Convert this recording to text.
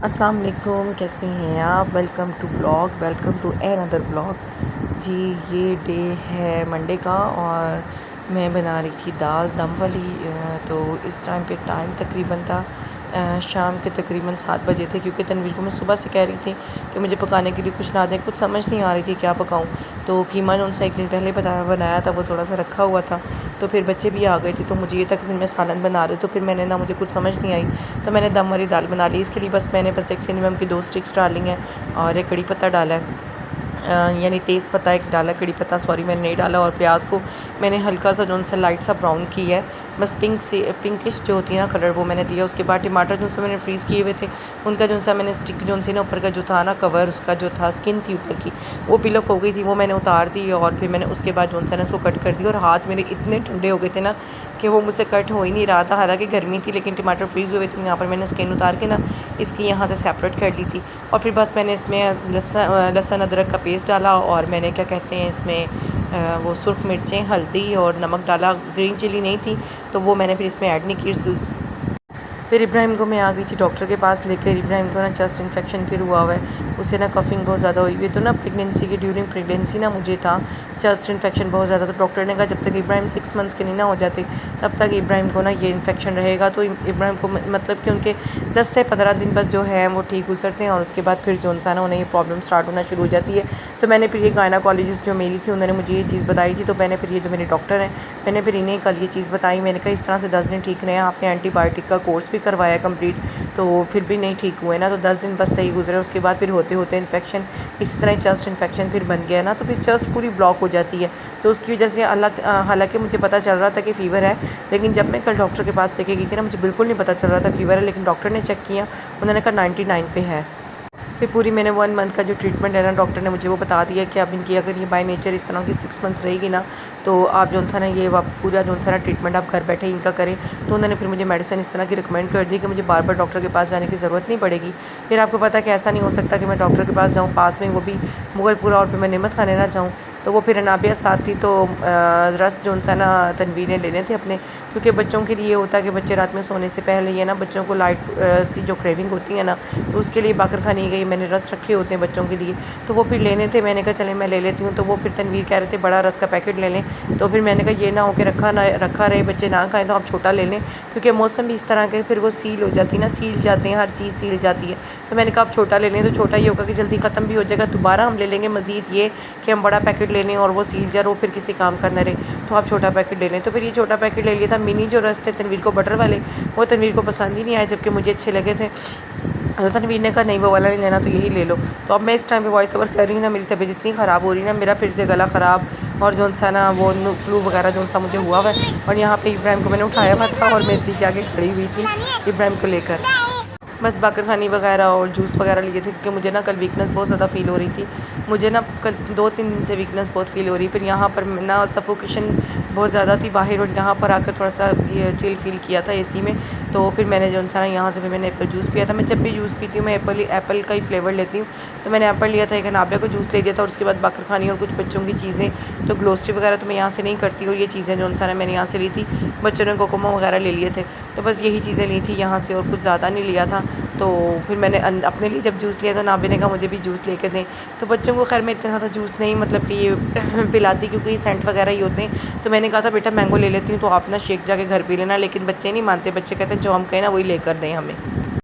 अस्सलाम वालेकुम, कैसे हैं आप। Welcome to another vlog. जी, ये डे है मंडे का और मैं बना रही थी दाल दम वाली। तो इस टाइम पे टाइम तकरीबन था शाम के तकरीबन 7 बजे थे, क्योंकि तनवीर को मैं सुबह से कह रही थी कि मुझे पकाने के लिए कुछ ला दें। कुछ समझ नहीं आ रही थी क्या पकाऊं। तो कीमा जो सा एक दिन पहले बनाया था वो थोड़ा सा रखा हुआ था, तो फिर बच्चे भी आ गए थे, तो मुझे ये था कि फिर मैं सालन बना रही, तो फिर मैंने मुझे कुछ समझ नहीं आई, तो मैंने दम वाली दाल बना ली। इसके लिए मैंने एक सिनेमम की 2 स्टिक्स डाली हैं और एक कड़ी पत्ता डाला है, यानी तेज़ पत्ता एक डाला, कड़ी पत्ता सॉरी मैंने नहीं डाला। और प्याज को मैंने हल्का सा जो सा लाइट सा ब्राउन किया है, बस पिंकिश जो होती है ना कलर, वो मैंने दिया। उसके बाद टमाटर जो सा मैंने फ्रीज़ किए हुए थे, उनका जो सा मैंने स्टिक जो सी ना ऊपर का जो था ना कवर, उसका जो था स्किन थी ऊपर की, वो पिल ऑफ हो गई थी, वो मैंने उतार दी। और फिर मैंने उसके बाद जो सा ना उसको कट कर दिया, और हाथ मेरे इतने ठंडे हो गए थे ना कि वो मुझसे कट हो ही नहीं रहा था। हालांकि गर्मी थी लेकिन टमाटर फ्रीज़ हुए थे। यहाँ पर मैंने स्किन उतार के ना इसकी यहाँ से सेपरेट कर ली थी, और फिर बस मैंने इसमें लहसुन अदरक का पेस्ट डाला, और मैंने क्या कहते हैं इसमें वो सुर्ख मिर्चें, हल्दी और नमक डाला। ग्रीन चिली नहीं थी तो वो मैंने फिर इसमें ऐड नहीं की। फिर इब्राहिम को मैं आ गई थी डॉक्टर के पास लेकर। इब्राहिम को ना चेस्ट इन्फेक्शन फिर हुआ है, उसे ना कफिंग बहुत ज़्यादा हुई हुई। तो ना ड्यूरिंग प्रेगनेंसी ना मुझे था चेस्ट इन्फेक्शन बहुत ज़्यादा। तो डॉक्टर ने कहा जब तक इब्राहिम 6 मंथ्स के नहीं ना हो जाते तब तक इब्राहिम को ना ये इन्फेक्शन रहेगा। तो इब्राहिम को मतलब कि उनके 10 से 15 दिन बस जो है वो ठीक गुजरते हैं, और उसके बाद फिर जो सा ना उन्हें ये प्रॉब्लम स्टार्ट होना शुरू हो जाती है। तो मैंने फिर ये गायनाकोलॉजिस्ट जो मेरी थी उन्होंने मुझे ये चीज़ बताई थी, तो मैंने फिर ये जो मेरे डॉक्टर हैं मैंने फिर इन्हें कल ये चीज़ बताई। मैंने कहा इस तरह से 10 दिन ठीक रहे, आपने एंटीबायोटिक का कोर्स भी करवाया कंप्लीट, तो फिर भी नहीं ठीक हुए ना, तो 10 दिन बस सही गुजरे। उसके बाद फिर होते होते इन्फेक्शन इसी तरह चेस्ट इन्फेक्शन फिर बन गया ना, तो फिर चेस्ट पूरी ब्लॉक हो जाती है। तो उसकी वजह से हालांकि मुझे पता चल रहा था कि फ़ीवर है, लेकिन जब मैं कल डॉक्टर के पास लेके गई थी ना मुझे बिल्कुल नहीं पता चल रहा था फ़ीवर है, लेकिन डॉक्टर ने चेक किया, उन्होंने कहा 99 पे है। फिर पूरी मैंने 1 मंथ का जो ट्रीटमेंट है ना डॉक्टर ने मुझे वो बता दिया कि अब इनकी अगर ये बाय नेचर इस तरह की 6 मंथ्स रहेगी ना, तो आप जो सा ना ये पूरा जो सा ना ट्रीटमेंट आप घर बैठे इनका करें। तो उन्होंने फिर मुझे मेडिसिन इस तरह की रिकमेंड कर दी कि मुझे बार बार डॉक्टर के पास जाने की ज़रूरत नहीं पड़ेगी। फिर आपको पता है कि ऐसा नहीं हो सकता कि मैं डॉक्टर के पास जाऊँ पास में, वो भी मुगलपुरा, और फिर मैं नेमत खाने ना जाऊँ। तो वो फिर अनाबिया साथ थी, तो रस जो सा ना तनवीर ने लेने थे अपने, क्योंकि बच्चों के लिए होता है कि बच्चे रात में सोने से पहले ये ना बच्चों को लाइट सी जो क्रेविंग होती है ना, तो उसके लिए बाकर खानी गई। मैंने रस रखे होते हैं बच्चों के लिए, तो वो फिर लेने थे। मैंने कहा चले मैं ले लेती हूँ। तो वो फिर तनवीर कह रहे थे बड़ा रस का पैकेट ले लें, तो फिर मैंने कहा ये ना हो के रखा रहे बच्चे ना खाएँ, तो आप छोटा ले लें, क्योंकि मौसम भी इस तरह के फिर वो सील हो जाती है ना, सील जाते हैं, हर चीज़ सील जाती है। तो मैंने कहा आप छोटा ले लें, तो छोटा ये होगा कि जल्दी ख़त्म भी हो जाएगा। दोबारा हम ले लेंगे मज़ीद ये कि हम बड़ा पैकेट ले लें और वो सील जाए, वो फिर किसी काम का न रहे, तो आप छोटा पैकेट ले लें। तो फिर ये छोटा पैकेट ले लिया था। मिनी जो रस थे तनवीर को बटर वाले, वो तनवीर को पसंद ही नहीं आए, जबकि मुझे अच्छे लगे थे। तो तनवीर ने कहा नहीं वो वाला नहीं लेना, तो यही ले लो। तो अब मैं इस टाइम पे वॉइस ओवर कर रही हूँ ना, मेरी तबीयत इतनी ख़राब हो रही है ना, मेरा फिर से गला ख़राब और जो सा ना वो फ्लू वगैरह जो सा मुझे हुआ है। और यहाँ पे इब्राहिम को मैंने उठाया हुआ था और मैं इसी के आगे खड़ी हुई थी इब्राहिम को लेकर, बस बाकर खानी वगैरह और जूस वगैरह लिए थे, क्योंकि मुझे ना कल वीकनेस बहुत ज़्यादा फ़ील हो रही थी। मुझे ना कल 2-3 दिन से वीकनेस बहुत फ़ील हो रही। फिर यहाँ पर ना सफोकेशन बहुत ज़्यादा थी बाहर, और यहाँ पर आकर थोड़ा सा ये चिल फील किया था एसी में। तो फिर मैंने जो सा यहाँ से फिर मैंने एप्पल जूस पिया था। मैं जब भी जूस पीती हूँ मैं एप्पल का ही फ्लेवर लेती हूँ। तो मैंने एप्पल लिया था, एक अनाबिया को जूस ले लिया था, और उसके बाद बाकर खानी और कुछ बच्चों की चीज़ें, तो ग्लोस्ट्री वगैरह तो मैं यहाँ से नहीं करती, और ये चीज़ें जो सा मैंने यहाँ से ली थी। बच्चों ने कोकोमा वगैरह ले लिए थे, तो बस यही चीज़ें ली थी यहाँ से, और कुछ ज़्यादा नहीं लिया था। तो फिर मैंने अपने लिए जब जूस लिया तो नाबे ने कहा मुझे भी जूस लेकर दें। तो बच्चों को खैर मैं इतना ज़्यादा जूस नहीं मतलब कि ये पिलाती, क्योंकि ये सेंट वगैरह ही होते हैं। तो मैंने कहा था बेटा मैंगो ले लेती हूँ, तो आप ना शेक जाके घर पी लेना, लेकिन बच्चे नहीं मानते। बच्चे कहते हैं जो हम कहें ना वही लेकर दें हमें।